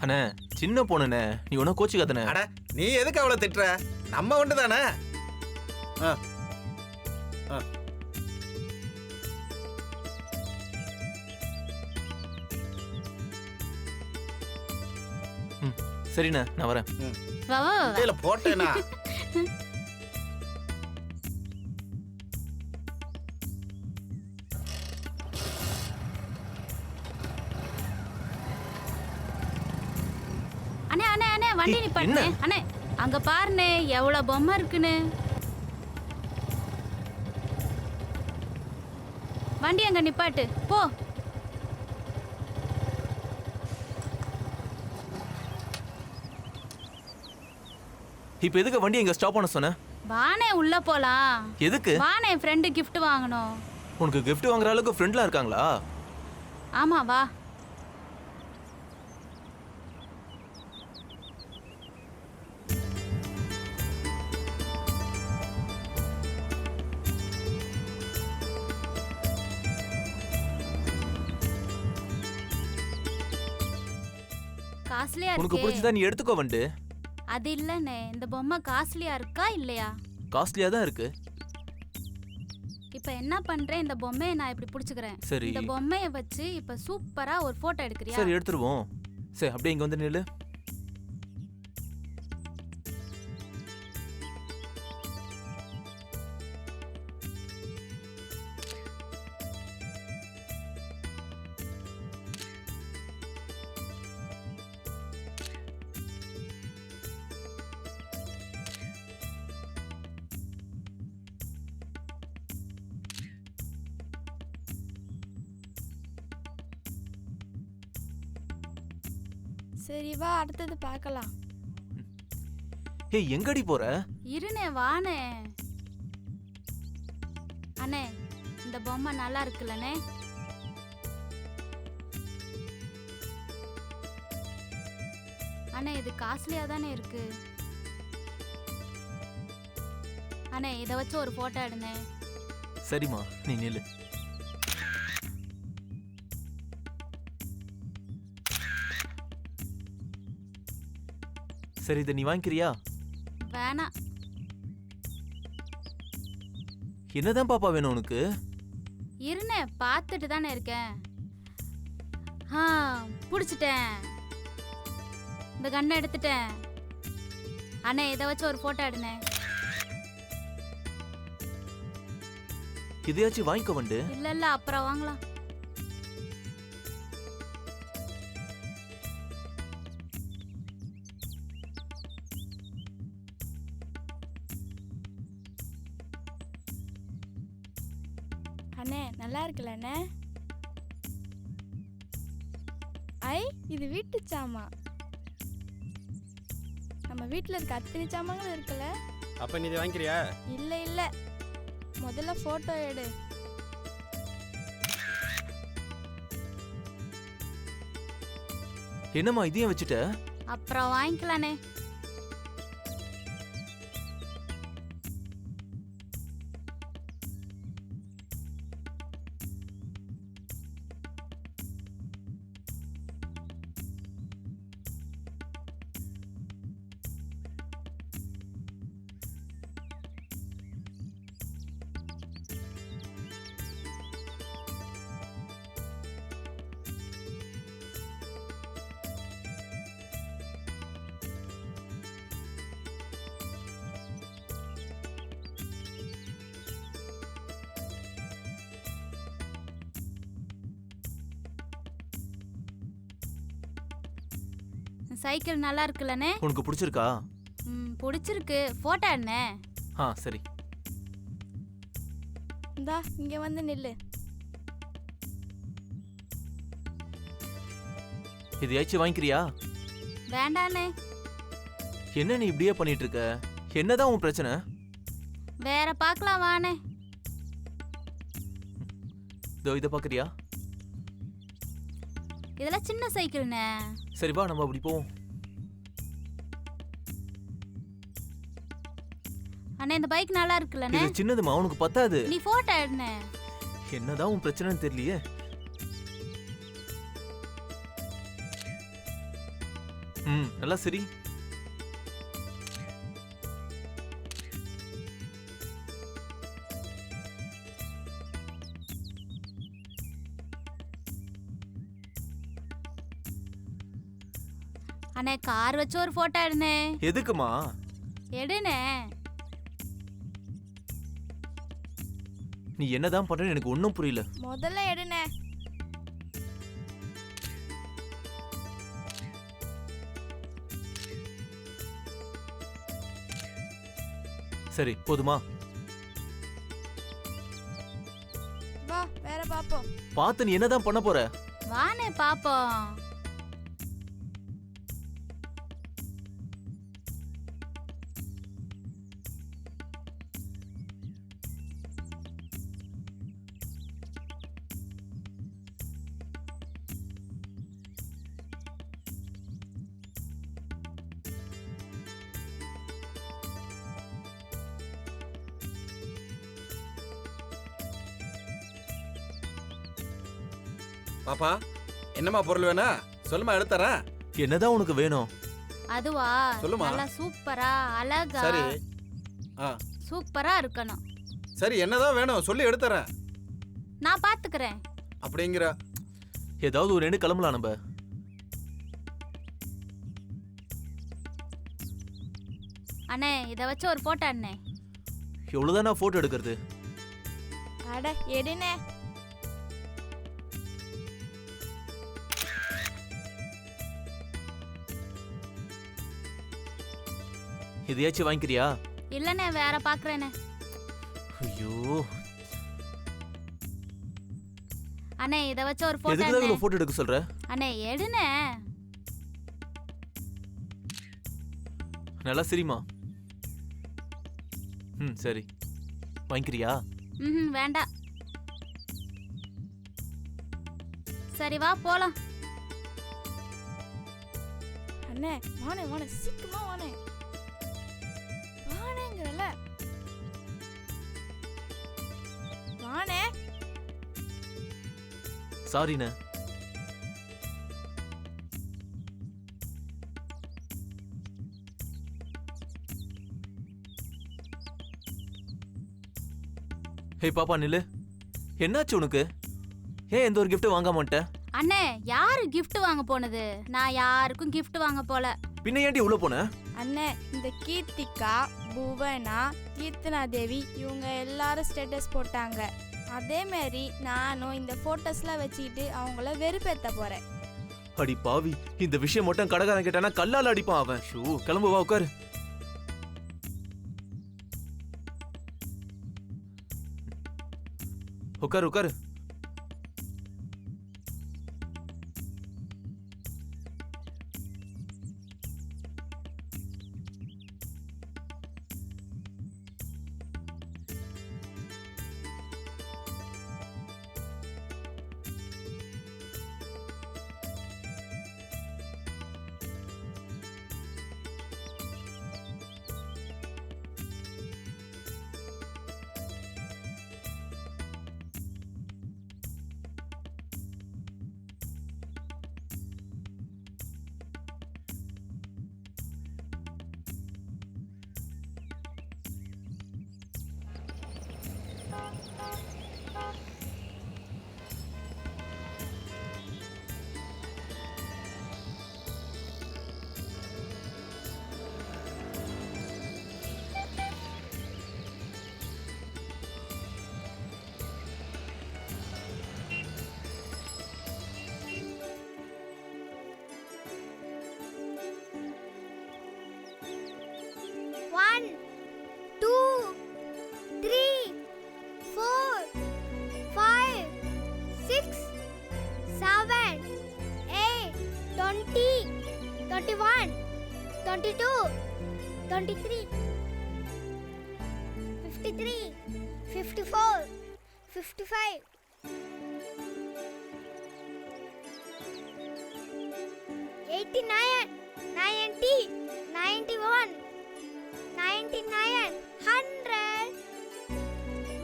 அண்ணே சின்ன பொண்ணுண்ணே, நீ ஒன்றும் கோச்சிக்காதண்ணே. அட நீ எதுக்கு அவளை திட்டுற? நம்ம ஒன்று தானே. சரிண்ணே, நான் வரேன். வா வா வா. இல்ல போட்டேனா? அண்ணே அண்ணே அண்ணே வண்டி நிப்பாட்டுனே. அண்ணே அங்க பாருண்ணே எவ்வளவு பொம்மை இருக்குன்னு. வண்டி அங்க நிப்பாட்டு போ. இப்போ எதுக்கு வண்டி எங்க ஸ்டாப் பண்ண சொன்ன? வானே உள்ள போலாம். எதுக்கு? வானே ஃப்ரெண்டு gift வாங்கணும். உனக்கு gift வாங்குற அளவுக்கு ஃப்ரெண்ட்லாம் இருக்காங்களா? ஆமா வா. காஸ்ட்லியா உனக்கு இருக்கு. பிடிச்சதா நீ எடுத்துக்கோ வந்து. அது இல்லனே, இந்த பொம்மை காஸ்ட்லியா இருக்கா இல்லையா? காஸ்ட்லியா தான் இருக்கு. இப்போ என்ன பண்றேன், இந்த பொம்மையை நான் இப்படி புடிச்சுக்கிறேன். சரி. இந்த பொம்மையை வச்சு இப்போ சூப்பரா ஒரு போட்டோ எடுக்கறியா? சரி எடுத்துருவோம். சரி அப்படியே இங்க வந்து நில்லு. சரி வா அடுத்தது பார்க்கலாம். ஏய் எங்கடி போற? இருனே வானே. அண்ணே இந்த பொம்மை நல்லா இருக்குல்லனே? அண்ணே இது காஸ்ட்லியா தானே இருக்கு. அண்ணே இதை வச்சு ஒரு போட்டோ எடுனே. சரிம்மா நீ நில்லு. சரி இதை நீ வாங்கிக்கிறியா? வேணாம். என்னதான் பாப்பா வேணும் உனக்கு? இருனே பார்த்துட்டு தானே இருக்கேன். பிடிச்சிட்டேன். இந்த கண்ணை எடுத்துட்டேன். அண்ணே இதை வச்சு ஒரு போட்டோ எடுனே. இதையாச்சும் வாங்கிக்க வந்து. இல்ல இல்ல அப்புறம் வாங்கலாம். அண்ணே நல்லா இருக்குல்ல அண்ணே? ஐ இது வீட்டு சாமான். நம்ம வீட்டில் இருக்க அத்தனை சாமான்கள் இருக்குல்ல? அப்ப நீ இதை வாங்கிக்கிறியா? இல்லை இல்லை முதல்ல ஃபோட்டோ எடு. என்னம்மா இதையும் வச்சுட்ட? அப்புறம் வாங்கிக்கலானே. சைக்கிள் நல்லா இருக்குல்லனே? உனக்கு பிடிச்சிருக்கா? பிடிச்சிருக்கு. போட்டோ என்ன? சரி. இந்தா இங்கே வந்து நில்லு. இதையாச்சும் வாங்கிக்கிறியா? வேண்டானே. என்ன நீ இப்படியே பண்ணிட்டு இருக்க? என்னதான் உன் பிரச்சனை? வேற பார்க்கலாம் வானே. இதோ இதை பாக்குறியா? இதெல்லாம் சின்ன சைக்கிள்னே. சரி வா நம்ம அப்படி போவோம். அண்ணே இந்த பைக் நல்லா இருக்குல்லனே? இது சின்னதுமா, உனக்கு பத்தாது. நீ போட்டோ எடுனே. என்னதான் உன் பிரச்சனைன்னு தெரியலையே. நல்லா சரி. அண்ணே கார் வச்சு ஒரு போட்டோ எடுனே. எதுக்குமா? எடுனே. நீ என்னதான் பண்றேன்னு எனக்கு ஒன்னும் புரியல. முதல்ல எடுனே. சரி போதுமா? வா வேற பாப்போம். பார்த்து நீ என்னதான் பண்ண போற? வானே பாப்போம். பாப்பா என்னம்மா பொருள் வேணா சொல்லுமா, எடுத்துறேன். என்னதான் உனக்கு வேணும்? அதுவா? சொல்லுமா. நல்லா சூப்பரா அழகா சரி. ஆ சூப்பரா இருக்கணும். சரி, என்னதான் வேணும் சொல்லி எடுத்துறேன். நான் பாத்துக்கிறேன். அப்படிங்கிற ஏதாவது ஒரு ரெண்டு கிளம்பலாம் நம்ம. அண்ணே இத வச்சு ஒரு போட்டோ அண்ணே. எவ்வளவுதான் நான் போட்டோ எடுக்கிறது? அட எடுனே. இதையாச்சும் வாங்கிக்கிறியா? இல்லண்ணே வேற பாக்குறேனே. ஐயோ, அண்ணே இத வச்சு ஒரு போட்டோ எதுக்குதான் அண்ணே. இவ்வளவு போட்டோ எடுக்க சொல்ற? அண்ணே எடுனே. நல்லா சரிமா. சரி வாங்கிக்கிறியா? வேண்டாம். சரி வா போலாம். அண்ணே வானே வானே சீக்கிரமா வானே. வானேங்கறல. வானே. சாரிண்ணே. ஹே பாப்பா நில்லு. என்னாச்சு உனக்கு? ஏன் எந்த ஒரு gift வாங்க மாட்டேன்? அண்ணே யாரு gift வாங்க போனது? நான் யாருக்கும் gift வாங்க போல. பின்ன ஏன்டி உள்ள போன? அண்ணே இந்த கீர்த்திகா, புவனா, கீர்த்தனா தேவி இவங்க எல்லாரும் ஸ்டேட்டஸ் போட்டாங்க. அதே மாதிரி நானும் இந்த போட்டோஸ்லாம் வச்சுக்கிட்டு அவங்கள வெறுப்பேத்த போறேன். அடி பாவி, இந்த விஷயம் மட்டும் கடைக்காரன் கேட்டானா கல்லால அடிப்பான் அவன். ஷூ, கிளம்பு வா உட்காரு. உட்காரு உட்காரு.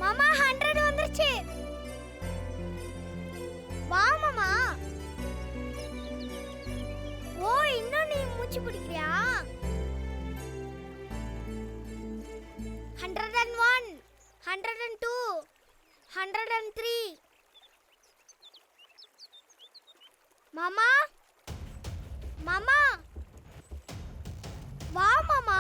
மாமா 100 வந்துருச்சு. வா மாமா. ஓ இன்னும் நீ பூச்சி பிடிக்கிறியா? 101, 102, 103. மாமா, மாமா, வா மாமா.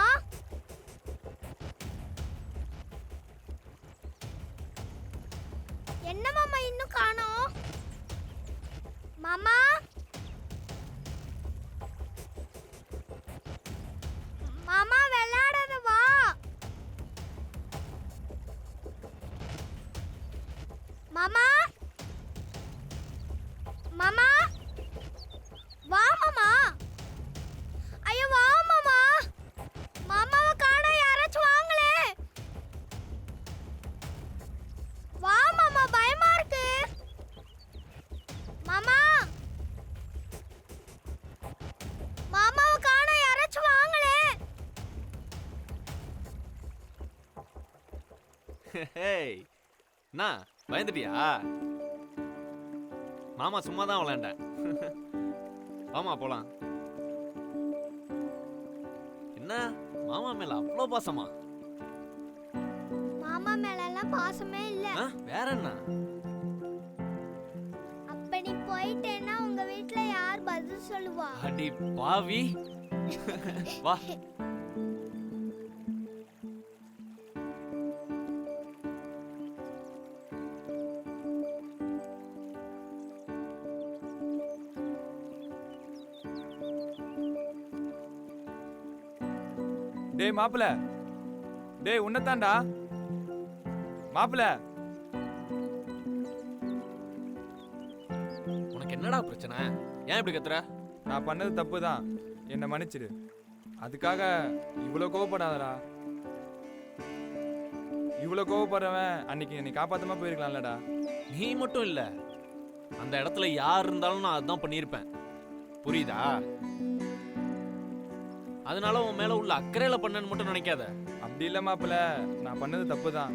என்ன மாமா இன்னும் காணோம்? மாமா, மாமா விளையாடாத வா. மாமா, மாமா, வா மாமா. ஐயோ வா மாமா. மாமாவை காண யாராச்சும் வாங்களே. வா மாமா, பயமா இருக்கு. மாமா, மாமாவை காண யாராச்சும் வாங்களே. ஹேய் என்ன பயந்துட்டியா? மாமா சும்மா தான் விளையாண்டேன். வாமா போலாம். என்ன மாமா மேல அவ்வளோ பாசமா? மாமா மேல எல்லாம் பாசமே இல்ல. வேற என்ன? அப்ப நீ போயிட்டேன்னா உங்க வீட்ல யார் பதில் சொல்லுவா? அடி பாவி. வா. டேய் மாப்பிள, டேய் உன்னதான்டா மாப்பிள. உனக்கு என்னடா பிரச்சனை? ஏன் இப்படி கத்துற? நான் பண்ணது தப்பு தான், என்னை மன்னிச்சிடு. அதுக்காக இவ்வளோ கோவப்படாதடா. இவ்வளோ கோவப்படுறவன் அன்னைக்கு என்னை காப்பாத்தாம போயிருக்கலாம்லடா. நீ மட்டும் இல்ல, அந்த இடத்துல யார் இருந்தாலும் நான் அதான் பண்ணியிருப்பேன். புரியுதா? அதனால உன் மேல உள்ள அக்கறையில பண்ணன்னு மட்டும் நினைக்காத. அப்படி இல்லை மாப்பிள, நான் பண்ணது தப்பு தான்,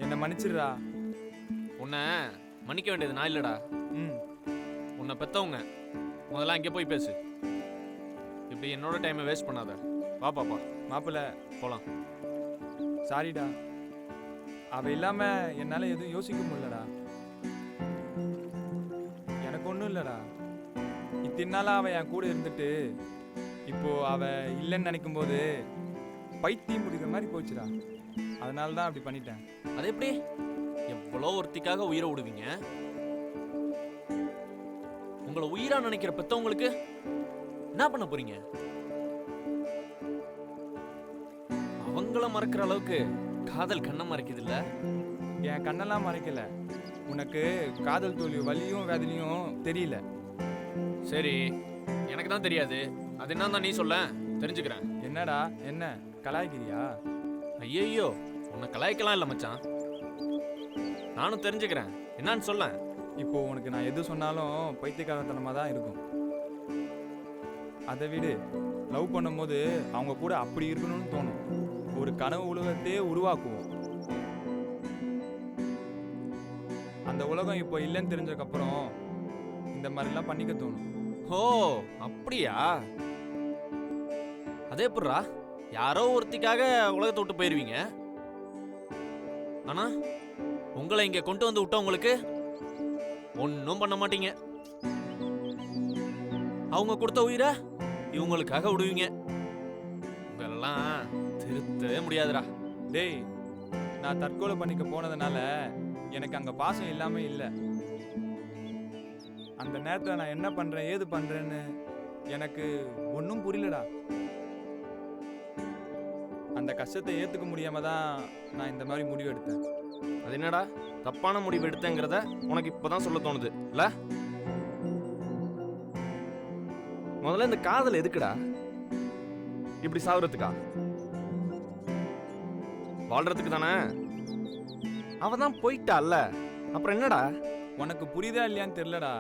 என்னை மன்னிச்சிடுடா. உன்னை மன்னிக்க வேண்டியது நான் இல்லடா, ம். உன்னை பெத்தவங்க. முதல்ல அங்கே போய் பேசு. இப்படி என்னோட டைமை வேஸ்ட் பண்ணாத. வா பாப்பா மாப்பிள போலாம். சாரிடா, அவ இல்லாம என்னால எதுவும் யோசிக்க முடியலடா. எனக்கு ஒன்றும் இல்லடா. இத்தனை நாளா அவ என் கூட இருந்துட்டு இப்போ அவ இல்லைன்னு நினைக்கும் போது பைத்தியம் முடிக்கிற மாதிரி போச்சுடா. அதனால தான் அப்படி பண்ணிட்டேன். அது எப்படி? எவ்வளோ ஒருத்திக்காக உயிரை விடுவீங்க? உங்களை உயிரா நினைக்கிற பெத்தவங்களுக்கு என்ன பண்ண போறீங்க? அவங்கள மறக்கிற அளவுக்கு காதல் கண்ணை மறைக்குது இல்ல? என் கண்ணெல்லாம் மறைக்கல, உனக்கு காதல் தோல்வி வலியும் வேதனையும் தெரியல. சரி, எனக்கு தான் தெரியாது. அது என்னன்னு நீ சொல்ல, தெரிஞ்சுக்கிறேன். என்னடா, என்ன கலாய்கிறியா? ஐயோ, உன்னை கலாய்க்கலாம் இல்ல மச்சான், நானும் தெரிஞ்சுக்கிறேன். என்னன்னு சொல்ல. இப்போ உனக்கு நான் எது சொன்னாலும் பைத்தியக்காரத்தனமாக தான் இருக்கும். அதை விடு, லவ் பண்ணும்போது அவங்க கூட அப்படி இருக்கணும்னு தோணும். ஒரு கனவு உலகத்தையே உருவாக்குவோம். அந்த உலகம் இப்போ இல்லைன்னு தெரிஞ்சதுக்கப்புறம் இந்த மாதிரிலாம் பண்ணிக்க தோணும். ஓ அப்படியா? அதே புறா, யாரோ ஒருத்திக்காக உலகத்தை விட்டு போயிருவீங்க, ஆனா உங்களை இங்க கொண்டு வந்து விட்டவங்களுக்கு ஒன்னும் பண்ண மாட்டீங்க. அவங்க கொடுத்த உயிரை இவங்களுக்காக விடுவீங்க. உங்களெல்லாம் திருத்தவே முடியாதுடா. டேய், நான் தற்கொலை பண்ணிக்க போனதுனால எனக்கு அங்கே பாசம் இல்லாமல் இல்லை. அந்த நேரத்தில் நான் என்ன பண்ணுறேன் ஏது பண்ணுறேன்னு எனக்கு ஒன்றும் புரியலடா. அந்த கஷ்டத்தை ஏற்றுக்க முடியாம தான் நான் இந்த மாதிரி முடிவு எடுத்தேன். அது என்னடா தப்பான முடிவு எடுத்தேங்கிறத உனக்கு இப்பதான் சொல்ல தோணுது இல்ல? முதல்ல இந்த காதல் எதுக்குடா? இப்படி சாகுறதுக்கா? வாழ்றதுக்கு தானே? அவ தான் போயிட்டால, அப்புறம் என்னடா? உனக்கு புரியுதா இல்லையான்னு தெரியலடா.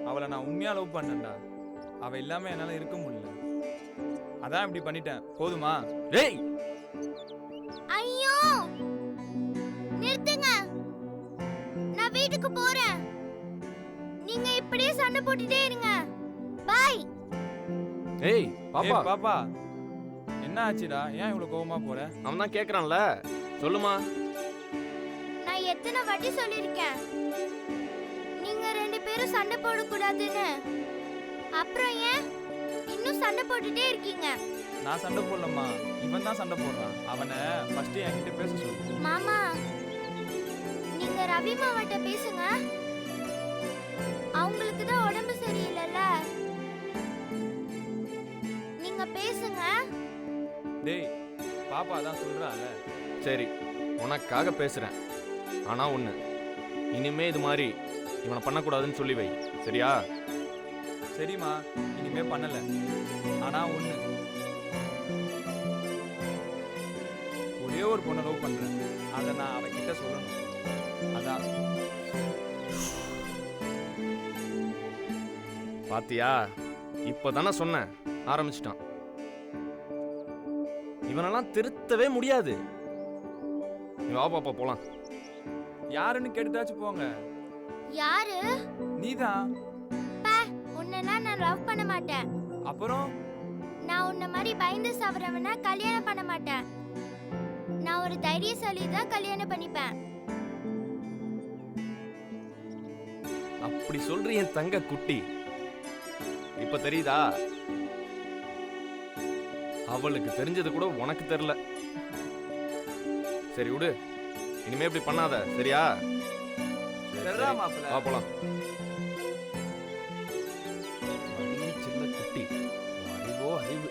அவளை நான் உண்மையா லவ் பண்ணேன்டா. அவ இல்லாம என்னால இருக்க முடியல, அதான் இப்படி பண்ணிட்டேன். போதுமா? டேய், ஐயோ நிறுத்துங்க, நான் வீட்டுக்கு போறேன். நீ நீங்க இப்படியே சண்டை போட்டுட்டே இருங்க. பாய். ஏய் பாப்பா ஏய் பாப்பா என்ன ஆச்சுடா? ஏன் இவ்வளவு கோவமா போற? அவன் தான் கேக்குறான்ல, சொல்லுமா. நான் எத்தனை வாட்டி சொல்லிருக்கேன் நீங்க ரெண்டு பேரும் சண்டை போடக்கூடாதுன்னு. அப்புறம் ஏன் இன்னும் சண்டை போட்டுட்டே இருக்கீங்க? நான் சண்டை போடலம்மா, இவன் தான் சண்டை போடுறான். அவனை ஃபர்ஸ்ட் என்கிட்ட பேச சொல்லு. மாமா, நீங்க ரவி மாமாட்ட பேசுங்க. அவங்களுக்கு தான் உடம்பு சரியில்லைல்ல. நீங்க பேசுங்க. டேய் பாப்பா தான் சொல்றால. சரி, உனக்காக பேசுறேன். ஆனா ஒண்ணு, இனிமே இது மாதிரி இவனை பண்ணக்கூடாதுன்னு சொல்லி வை, சரியா? சரிம்மா, இனிமே பண்ணல. ஆனா ஒண்ணு, ஒரே ஒரு பொண்ணை லவ் பண்றேன். அதை நான் அவகிட்ட சொல்லணும். அதான். பாத்தியா, இப்பதானே சொன்னேன், ஆரம்பிச்சிட்டான். இவனெல்லாம் திருத்தவே முடியாது. நீ வா பாப்பா போலாம். யாருன்னு கேட்டுட்டாச்சும் போங்க. யாரு? நீதான். உன்னெல்லாம் நான் லவ் பண்ண மாட்டேன். அப்புறம் நான் உன்ன மாதிரி பயந்து சாவறவனா கல்யாணம் பண்ண மாட்டேன். நான் ஒரு தைரியசாலி தான் கல்யாணம் பண்ணிப்பேன். அப்படி சொல்ற என் தங்க குட்டி, இப்ப தெரியுதா? அவளுக்கு தெரிஞ்சது கூட உனக்கு தெரியல. சரி விடு, இனிமே இப்படி பண்ணாத, சரியா? சரிடா மாப்பிள்ள. வா போலாம். சின்ன குட்டி, அறிவோ அறிவு.